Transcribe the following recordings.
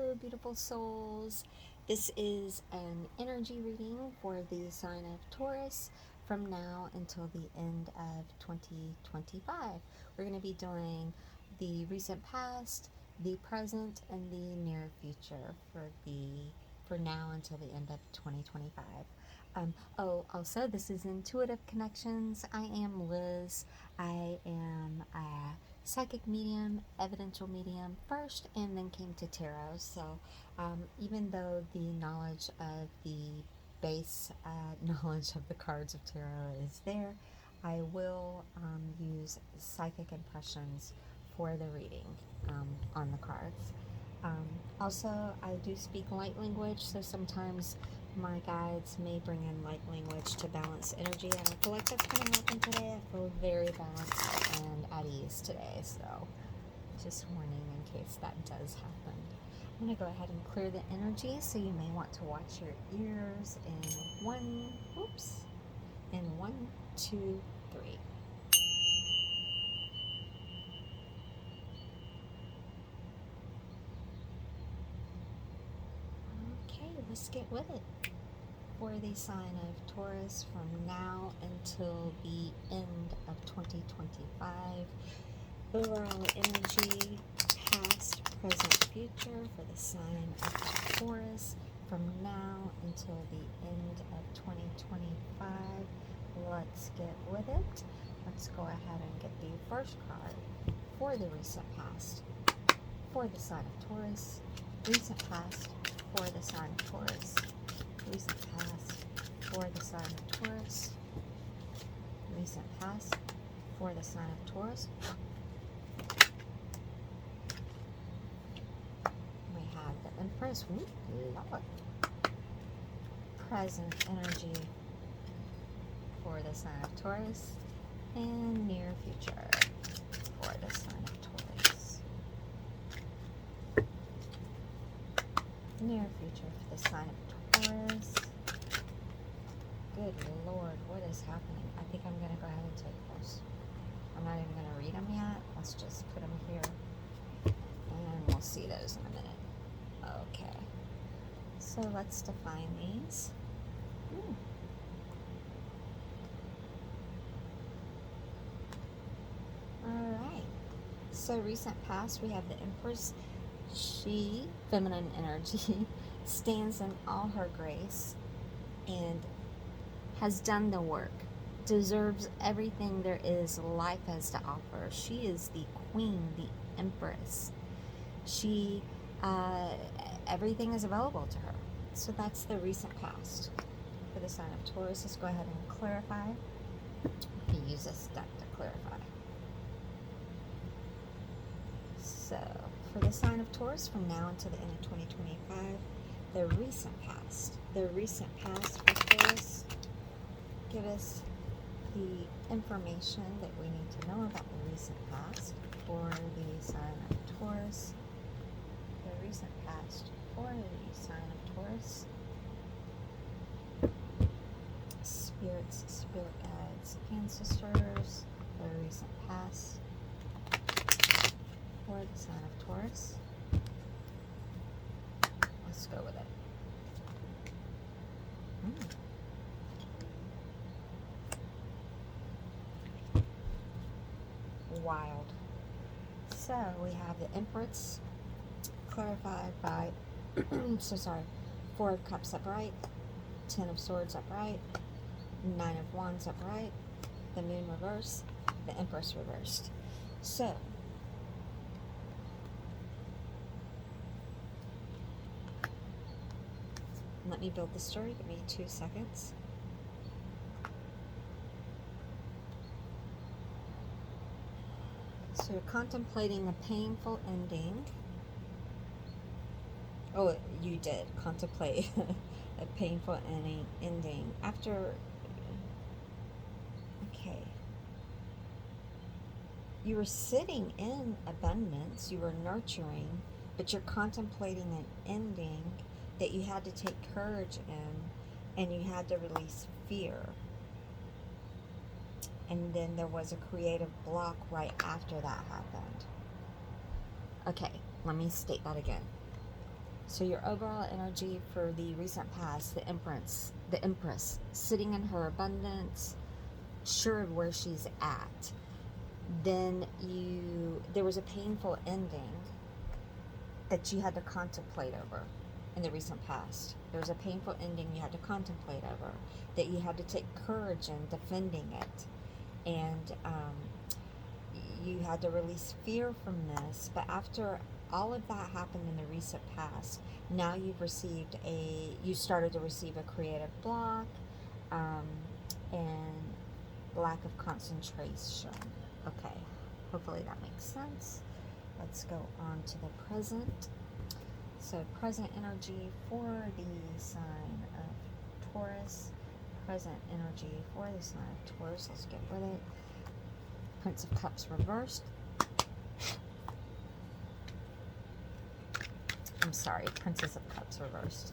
Hello, beautiful souls. This is an energy reading for the sign of Taurus from now until the end of 2025. We're going to be doing the recent past, the present, and the near future for now until the end of 2025. Also, this is Intuitive Connections. I am Liz. I am a psychic medium, evidential medium first, and then came to tarot. So even though the knowledge of the base knowledge of the cards of tarot is there, I will use psychic impressions for the reading on the cards. Also, I do speak light language, so sometimes my guides may bring in light language to balance energy, and I feel like that's going to happen today. I feel very balanced and at ease today, so just warning in case that does happen. I'm going to go ahead and clear the energy, so you may want to watch your ears in one, two, three. Okay, let's get with it. For the sign of Taurus from now until the end of 2025. Overall energy, past, present, future for the sign of Taurus from now until the end of 2025. Let's get with it. Let's go ahead and get the first card for the recent past for the sign of Taurus. Recent past for the sign of Taurus. Recent past for the sign of Taurus. Recent past for the sign of Taurus. We have the Empress. Lord. Present energy for the sign of Taurus. And near future for the sign of Taurus. Near future for the sign of Taurus. Good Lord, what is happening? I think I'm going to go ahead and take those. I'm not even going to read them yet. Let's just put them here. And we'll see those in a minute. Okay. So let's define these. Alright. So recent past, we have the Empress. She, feminine energy, stands in all her grace and has done the work, deserves everything there is life has to offer. She is the queen, the empress. She, everything is available to her. So that's the recent past. For the sign of Taurus, let's go ahead and clarify. We can use this deck to clarify. So, for the sign of Taurus, from now until the end of 2025, the recent past. The recent past for Taurus, give us the information that we need to know about the recent past for the sign of Taurus. The recent past for the sign of Taurus. Spirits, spirit guides, ancestors, the recent past for the sign of Taurus. Let's go with it. Wild. So we have the Empress clarified by 4 of Cups upright, 10 of Swords upright, 9 of Wands upright, the Moon reversed, the Empress reversed. So let me build the story. Give me 2 seconds. So you're contemplating a painful ending. Oh, you did contemplate a painful ending after. Okay. You were sitting in abundance, you were nurturing, but you're contemplating an ending that you had to take courage in, and you had to release fear. And then there was a creative block right after that happened. Okay, let me state that again. So your overall energy for the recent past, the Empress, sitting in her abundance, sure of where she's at. Then there was a painful ending that you had to contemplate over in the recent past. There was a painful ending you had to contemplate over, that you had to take courage in defending it. And you had to release fear from this. But after all of that happened in the recent past, now you started to receive a creative block, and lack of concentration. Okay, hopefully that makes sense. Let's go on to the present. So present energy for the sign of Taurus. Present energy for the sign of Taurus. Let's get with it. Prince of Cups reversed. I'm sorry, Princess of Cups reversed.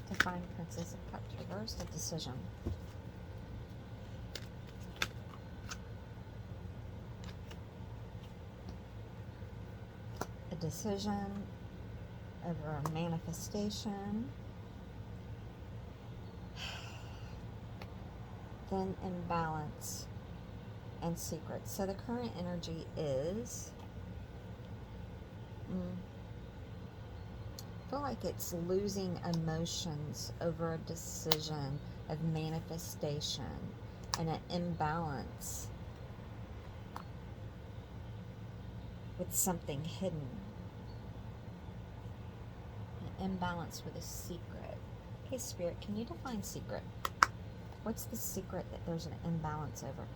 Divine Princess of Cups reversed, a decision. A decision over a manifestation. Then imbalance and secrets. So the current energy is, I feel like it's losing emotions over a decision of manifestation and an imbalance with something hidden. An imbalance with a secret. Okay, Spirit, can you define secret? What's the secret that there's an imbalance over?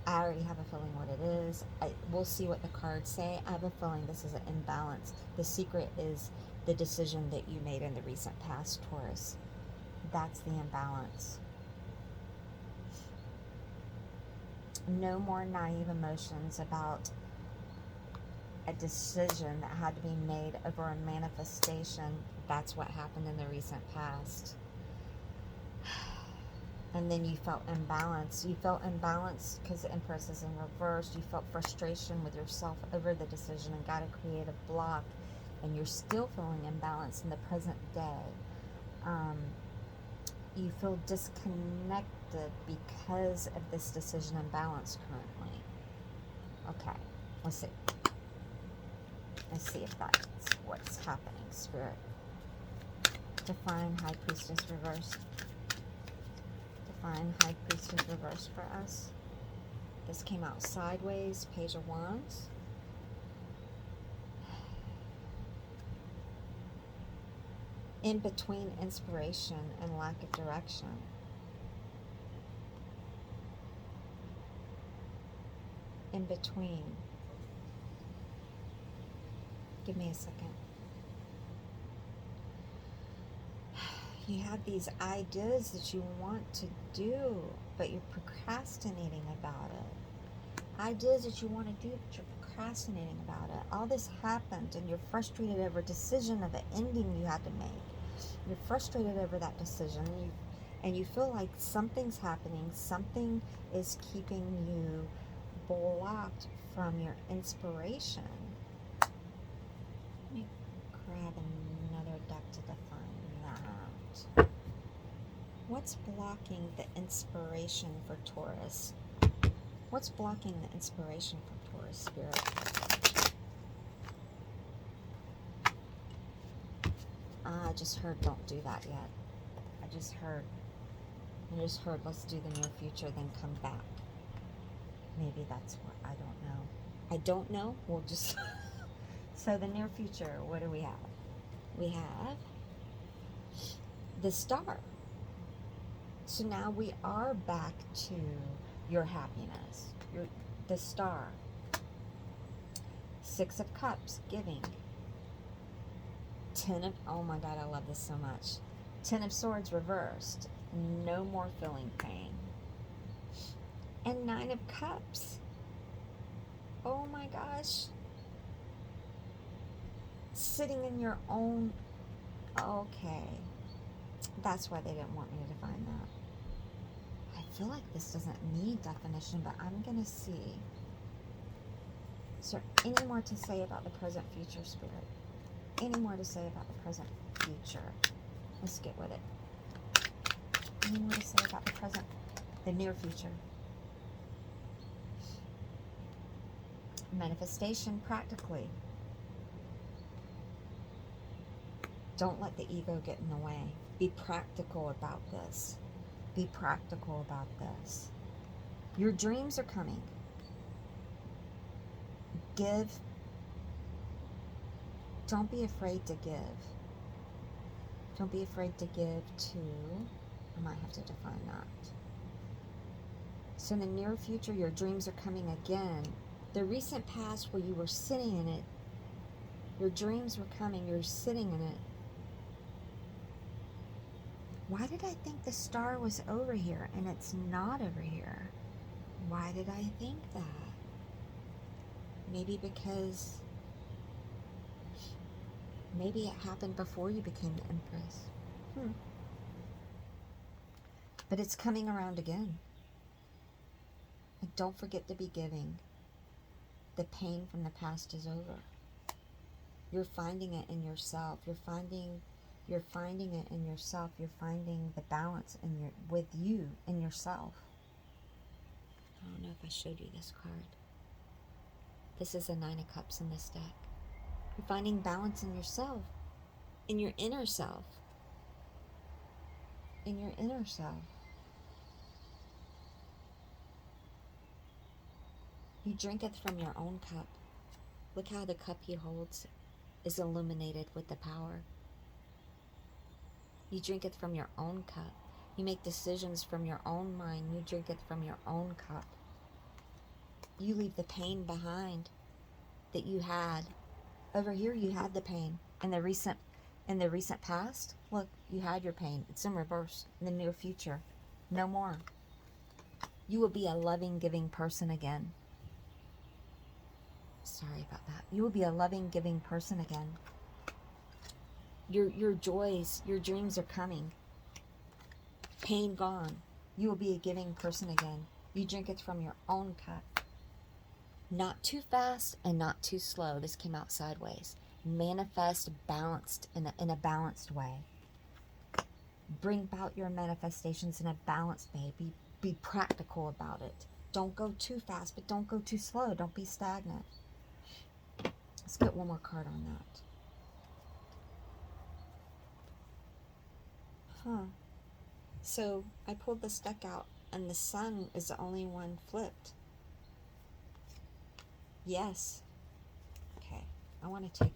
I already have a feeling what it is. We'll see what the cards say. I have a feeling this is an imbalance. The secret is the decision that you made in the recent past, Taurus. That's the imbalance. No more naive emotions about a decision that had to be made over a manifestation. That's what happened in the recent past. And then you felt imbalanced. You felt imbalanced because the Empress is in reverse. You felt frustration with yourself over the decision and got a creative block. And you're still feeling imbalanced in the present day. You feel disconnected because of this decision imbalance currently. Okay, let's see. Let's see if that's what's happening, Spirit. Divine High Priestess reversed. Divine High Priestess reversed for us. This came out sideways, Page of Wands. In between inspiration and lack of direction. In between. Give me a second. You have these ideas that you want to do, but you're procrastinating about it. Ideas that you want to do, but you're procrastinating about it. All this happened, and you're frustrated over a decision of an ending you had to make. You're frustrated over that decision, and you feel like something's happening. Something is keeping you blocked from your inspiration. Let me grab another deck to define that. What's blocking the inspiration for Taurus? What's blocking the inspiration for Taurus, Spirit? I just heard don't do that yet. I just heard let's do the near future, then come back. Maybe that's what, I don't know. I don't know. We'll just... So the near future, what do we have? We have the Star. So now we are back to your happiness. The Star. Six of Cups, giving. Oh my God, I love this so much. 10 of Swords reversed. No more feeling pain. And 9 of Cups. Oh my gosh. Sitting in your own... Okay. That's why they didn't want me to define that. I feel like this doesn't need definition, but I'm going to see. Is there any more to say about the present future, Spirit? Any more to say about the present future? Let's get with it. Any more to say about the present, the near future? Manifestation practically. Don't let the ego get in the way. Be practical about this. Be practical about this. Your dreams are coming. Give. Don't be afraid to give. Don't be afraid to give to, I might have to define that. So in the near future, your dreams are coming again. The recent past where you were sitting in it, your dreams were coming, you're sitting in it. Why did I think the star was over here and it's not over here? Why did I think that? Maybe because, maybe it happened before you became the Empress. But it's coming around again. And don't forget to be giving. The pain from the past is over. You're finding it in yourself. You're finding it in yourself. You're finding the balance with you in yourself. I don't know if I showed you this card. This is a 9 of Cups in this deck. You're finding balance in yourself, in your inner self. In your inner self. You drinketh from your own cup. Look how the cup he holds is illuminated with the power. You drinketh from your own cup. You make decisions from your own mind. You drinketh from your own cup. You leave the pain behind that you had. Over here you had the pain. In the recent past, look, you had your pain. It's in reverse. In the near future, no more. You will be a loving, giving person again. Sorry about that. You will be a loving, giving person again. Your joys, your dreams are coming. Pain gone. You will be a giving person again. You drink it from your own cup. Not too fast and not too slow. This came out sideways. Manifest balanced in a balanced way. Bring about your manifestations in a balanced way. Be practical about it. Don't go too fast, but don't go too slow. Don't be stagnant. Let's get one more card on that. So I pulled this deck out, and the sun is the only one flipped. Yes. Okay, I want to take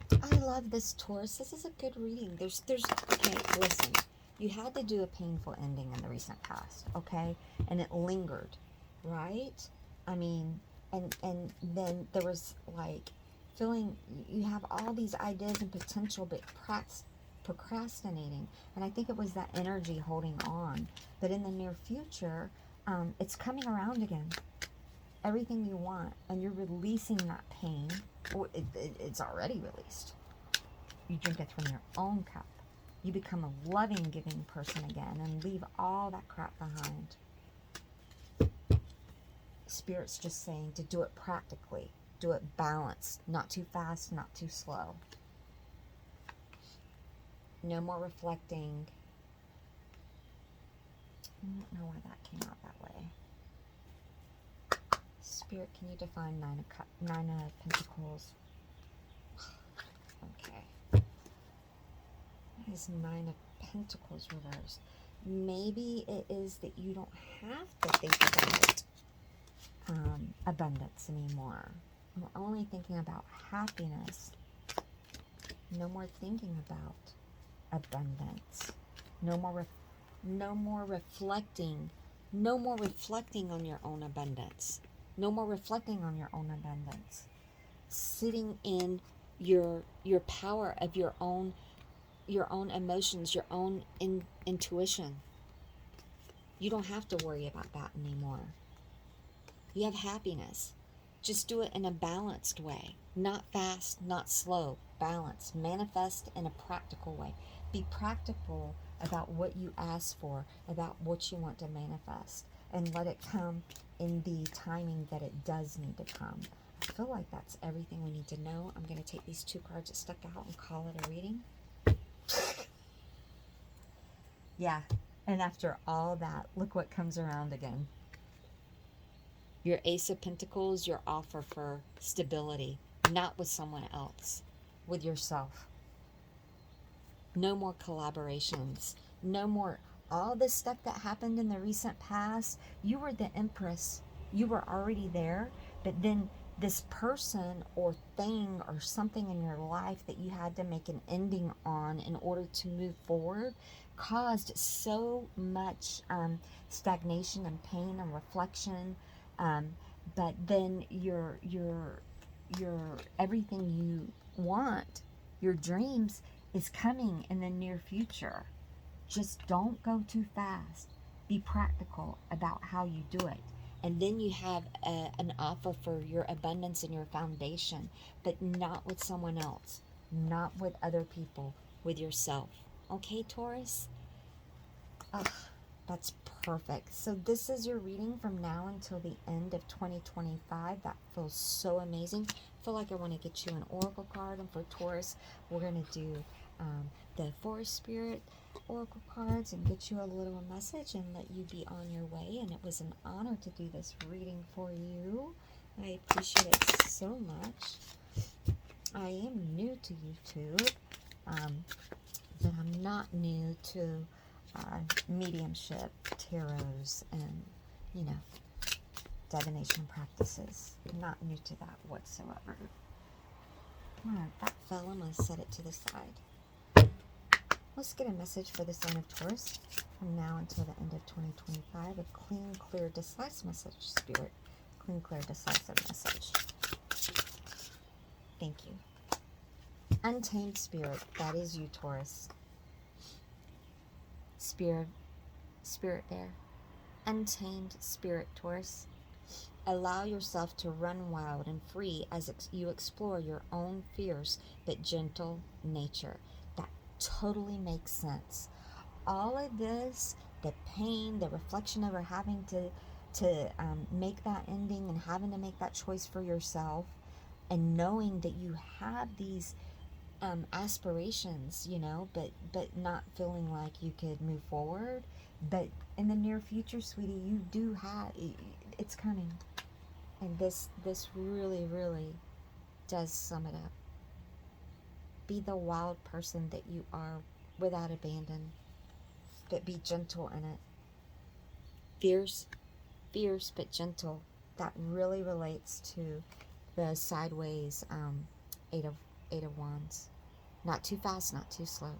that. I love this, Taurus. This is a good reading. Okay, listen. You had to do a painful ending in the recent past, okay? And it lingered, right? I mean, and then there was like feeling, you have all these ideas and potential, but procrastinating. And I think it was that energy holding on. But in the near future, it's coming around again. Everything you want, and you're releasing that pain. It's already released. You drink it from your own cup. You become a loving, giving person again and leave all that crap behind. Spirit's just saying to do it practically. Do it balanced. Not too fast, not too slow. No more reflecting. I don't know why that came out that way. Spirit, can you define Nine of Pentacles? Okay. That is 9 of Pentacles reversed. Maybe it is that you don't have to think about abundance anymore. I'm only thinking about happiness. No more thinking about abundance. No more reflecting. No more reflecting on your own abundance. No more reflecting on your own abundance. Sitting in your power of your own emotions, your own intuition. You don't have to worry about that anymore. You have happiness. Just do it in a balanced way. Not fast, not slow. Balanced. Manifest in a practical way. Be practical about what you ask for, about what you want to manifest. and let it come in the timing that it does need to come. I feel like that's everything we need to know. I'm going to take these 2 cards that stuck out and call it a reading. Yeah, and after all that, look what comes around again. Your Ace of Pentacles, your offer for stability, not with someone else, with yourself. No more collaborations. No more all this stuff that happened in the recent past. You were the Empress. You were already there. But then this person or thing or something in your life that you had to make an ending on in order to move forward caused so much stagnation and pain and reflection. But then your everything you want, your dreams, is coming in the near future. Just don't go too fast. Be practical about how you do it. And then you have an offer for your abundance and your foundation, but not with someone else, not with other people, with yourself. Okay, Taurus? Ugh, that's perfect. So this is your reading from now until the end of 2025. That feels so amazing. I feel like I want to get you an oracle card, and for Taurus, we're going to do the Forest Spirit oracle cards and get you a little message and let you be on your way. And it was an honor to do this reading for you. I appreciate it so much. I am new to YouTube, but I'm not new to mediumship, tarots, and, you know, divination practices. I'm not new to that whatsoever. Alright, that fell. I'm going to set it to the side. Let's get a message for the sign of Taurus from now until the end of 2025. A clean, clear, decisive message, Spirit. Clean, clear, decisive message. Thank you. Untamed Spirit, that is you, Taurus. Spirit bear. Untamed Spirit, Taurus. Allow yourself to run wild and free as you explore your own fierce but gentle nature. That totally makes sense. All of this, the pain, the reflection over having to make that ending and having to make that choice for yourself, and knowing that you have these aspirations, you know, but not feeling like you could move forward. But in the near future, sweetie, you do have, it's coming. And this really, really does sum it up. Be the wild person that you are without abandon, but be gentle in it. Fierce but gentle. That really relates to the sideways eight of wands. Not too fast, not too slow.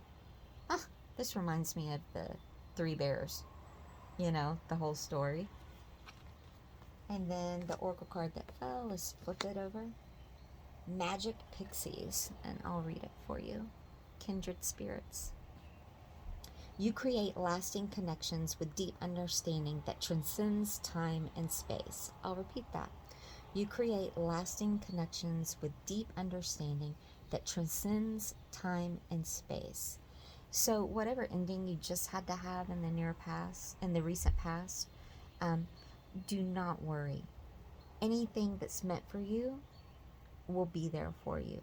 This reminds me of the 3 bears. You know, the whole story. And then the oracle card that fell, let's flip it over. Magic Pixies, and I'll read it for you. Kindred spirits. You create lasting connections with deep understanding that transcends time and space. I'll repeat that. You create lasting connections with deep understanding that transcends time and space. So whatever ending you just had to have in the recent past, do not worry. Anything that's meant for you will be there for you,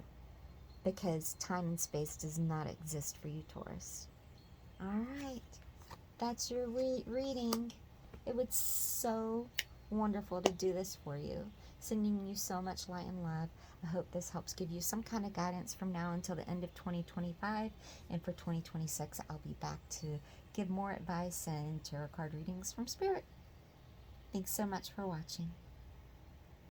because time and space does not exist for you, Taurus. All right, that's your reading. It was so wonderful to do this for you. Sending you so much light and love. I hope this helps give you some kind of guidance from now until the end of 2025. And for 2026, I'll be back to give more advice and tarot card readings from Spirit. Thanks so much for watching.